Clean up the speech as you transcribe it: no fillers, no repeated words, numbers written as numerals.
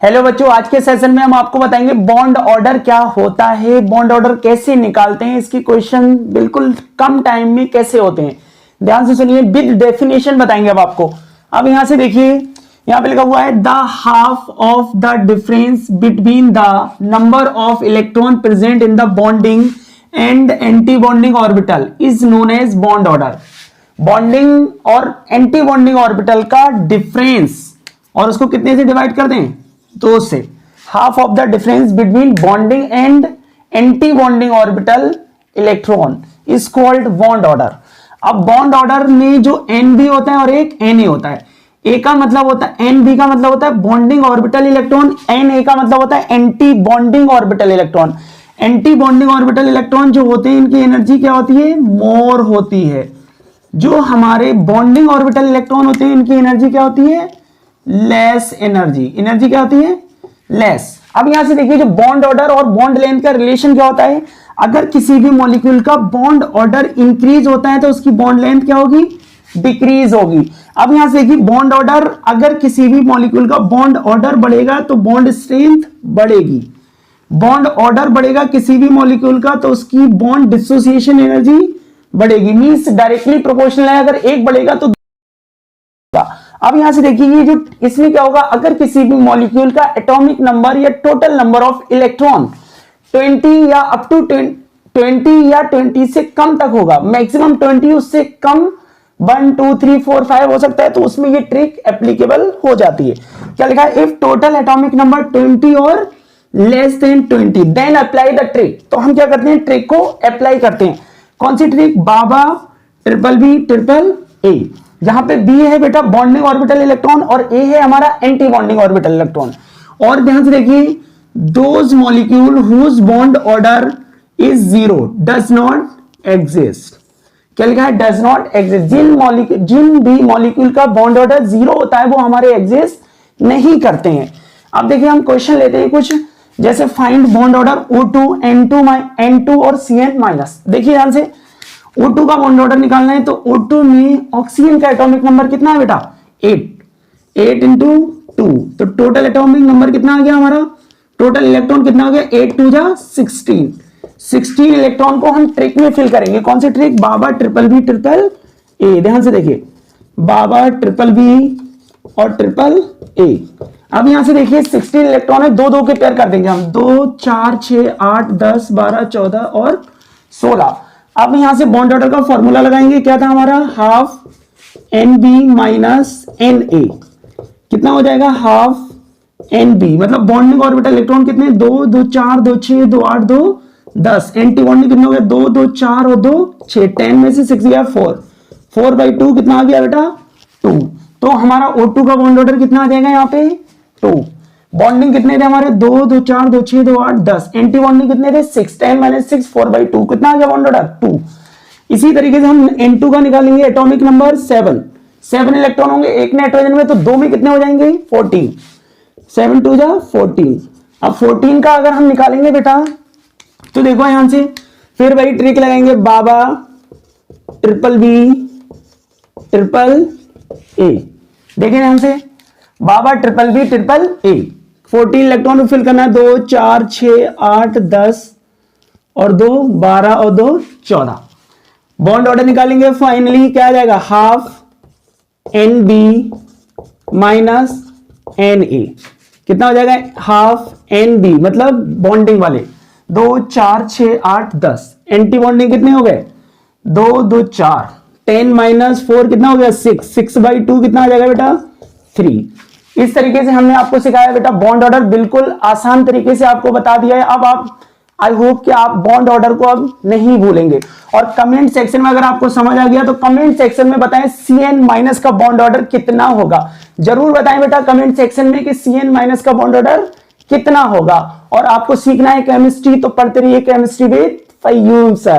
Hello बच्चों, आज के सेशन में हम आपको बताएंगे बॉन्ड ऑर्डर क्या होता है, बॉन्ड ऑर्डर कैसे निकालते हैं, इसकी क्वेश्चन बिल्कुल कम टाइम में कैसे होते हैं। ध्यान से सुनिए, विद डेफिनेशन बताएंगे अब आपको। अब यहां से देखिए, यहां पे लिखा हुआ है the half of the difference between the number of electron present in the bonding and anti bonding orbital is known as bond order. Bonding और एंटी बॉन्डिंग ऑर्बिटल का डिफरेंस, और उसको कितने से डिवाइड कर दें, दो से। Half of the difference between bonding and anti bonding orbital electron is called bond order. अब बॉन्ड ऑर्डर में जो एन बी होता है और एक एन ए होता है। ए का मतलब होता है, एन बी का मतलब होता है bonding orbital electron, N A का मतलब होता है anti bonding orbital electron. Anti bonding orbital electron जो होते हैं, इनकी एनर्जी क्या होती है, मोर होती है। जो हमारे बॉन्डिंग ऑर्बिटल इलेक्ट्रॉन होते हैं, इनकी एनर्जी क्या होती है, लेस एनर्जी। एनर्जी क्या होती है, लेस। अब यहां से देखिए, जो बॉन्ड ऑर्डर और बॉन्ड लेंथ का रिलेशन क्या होता है। अगर किसी भी मॉलिक्यूल का बॉन्ड ऑर्डर इंक्रीज होता है तो उसकी बॉन्ड लेंथ क्या होगी, डिक्रीज होगी। अब यहां से देखिए, बॉन्ड ऑर्डर, अगर किसी भी मॉलिक्यूल का बॉन्ड ऑर्डर बढ़ेगा तो बॉन्ड स्ट्रेंथ बढ़ेगी। बॉन्ड ऑर्डर बढ़ेगा किसी भी मॉलिक्यूल का तो उसकी बॉन्ड डिसोसिएशन एनर्जी बढ़ेगी। मींस डायरेक्टली प्रोपोर्शनल है, अगर एक बढ़ेगा तो। अब यहां से देखिए, जो इसमें क्या होगा, अगर किसी भी मॉलिक्यूल का एटॉमिक नंबर या टोटल नंबर ऑफ इलेक्ट्रॉन 20 या अप टू 20 या 20 से कम तक होगा, मैक्सिमम 20, उससे कम 1 2 3 4 5 हो सकता है, तो उसमें ये ट्रिक एप्लीकेबल हो जाती है। क्या लिखा है, इफ टोटल एटॉमिक नंबर 20 और less than 20 then apply the trick. तो हम क्या करते हैं, ट्रिक को अप्लाई करते हैं। कौन सी ट्रिक, बाबा ट्रिपल बी ट्रिपल ए। जहां पे बी है बेटा बॉन्डिंग ऑर्बिटल इलेक्ट्रॉन और ए है हमारा एंटी बॉन्डिंग ऑर्बिटल इलेक्ट्रॉन। और ध्यान से देखिए, those molecule whose bond order is 0 does not exist. क्या लिखा है, डज नॉट एग्जिस्ट। जिन भी मॉलिक्यूल का बॉन्ड ऑर्डर 0 होता है वो हमारे एग्जिस्ट नहीं करते हैं। अब देखिए, हम क्वेश्चन लेते हैं कुछ, जैसे find bond order O2 N2 और CN-। देखिए ध्यान से, O2 का बॉन्ड ऑर्डर निकालना है तो O2 में ऑक्सीजन का एटॉमिक नंबर कितना है बेटा, 8 इंटू 2, तो टोटल एटॉमिक नंबर कितना आ गया हमारा, टोटल इलेक्ट्रॉन कितना आ गया, 8 2 जा 16 इलेक्ट्रॉन को हम ट्रिक में फिल करेंगे। कौन सी ट्रिक, बाबा ट्रिपल बी ट्रिपल ए। ध्यान से देखिए, बाबा ट्रिपल बी और ट्रिपल ए। अब यहां से देखिए, 16 इलेक्ट्रॉन है, 2 के पेयर कर देंगे हम, 2 4 6 8 10 12 14 और 16। अब यहां से बॉन्ड ऑर्डर का फॉर्मूला लगाएंगे, क्या था हमारा, half N B minus N A. कितना हो जाएगा, हाफ एन बी, मतलब बॉन्डिंग ऑर्बिटल इलेक्ट्रॉन कितने, 2 2 4 2 6 2 8 2 10। एंटी बॉन्डिंग कितने हो गए, 2 2 4 और 2 6, 10 में से 6 गया 4/2 कितना आ गया बेटा, 2। तो हमारा O2 का बॉन्ड ऑर्डर कितना आ जाएगा यहाँ पे, 2। बॉन्डिंग कितने थे हमारे, 2 2 4 2 6 2 8 10। एंटी बॉन्डिंग कितने थे, 6, 10 - 6 4/2 कितना आ गया बॉन्ड ऑर्डर, 2। इसी तरीके से हम N2 का निकालेंगे, एटॉमिक नंबर 7 इलेक्ट्रॉन होंगे एक नाइट्रोजन में, तो 2 में कितने हो जाएंगे, 14, 7 2 जा 14। अब 14 का अगर हम निकालेंगे बेटा, तो देखो यहां से फिर वही ट्रिक लगाएंगे, बाबा ट्रिपल बी ट्रिपल ए। देखिए यहां से, बाबा triple B triple A, 14 electron को फिल करना है, 2 4 6 8 10 और 2 12 और 2 14। बॉन्ड ऑर्डर निकालेंगे, फाइनली क्या आ जाएगा, half N B minus N A. कितना हो जाएगा, हाफ एन बी, मतलब बॉन्डिंग वाले, 2 4 6 8 10। एंटी बॉन्डिंग कितने हो गए, 2 2 4, 10 - 4 कितना हो गया, 6/2 कितना आ जाएगा बेटा, 3। इस तरीके से हमने आपको सिखाया बेटा बॉन्ड ऑर्डर, बिल्कुल आसान तरीके से आपको बता दिया है। अब आप, आई होप कि आप बॉन्ड ऑर्डर को अब नहीं भूलेंगे। और कमेंट सेक्शन में अगर आपको समझ आ गया तो कमेंट सेक्शन में बताएं CN- का बॉन्ड ऑर्डर कितना होगा। जरूर बताएं बेटा कमेंट सेक्शन में कि CN- का बॉन्ड ऑर्डर कितना होगा। और आपको सीखना है केमिस्ट्री, तो पढ़ते रहिए केमिस्ट्री विद फयूम सर।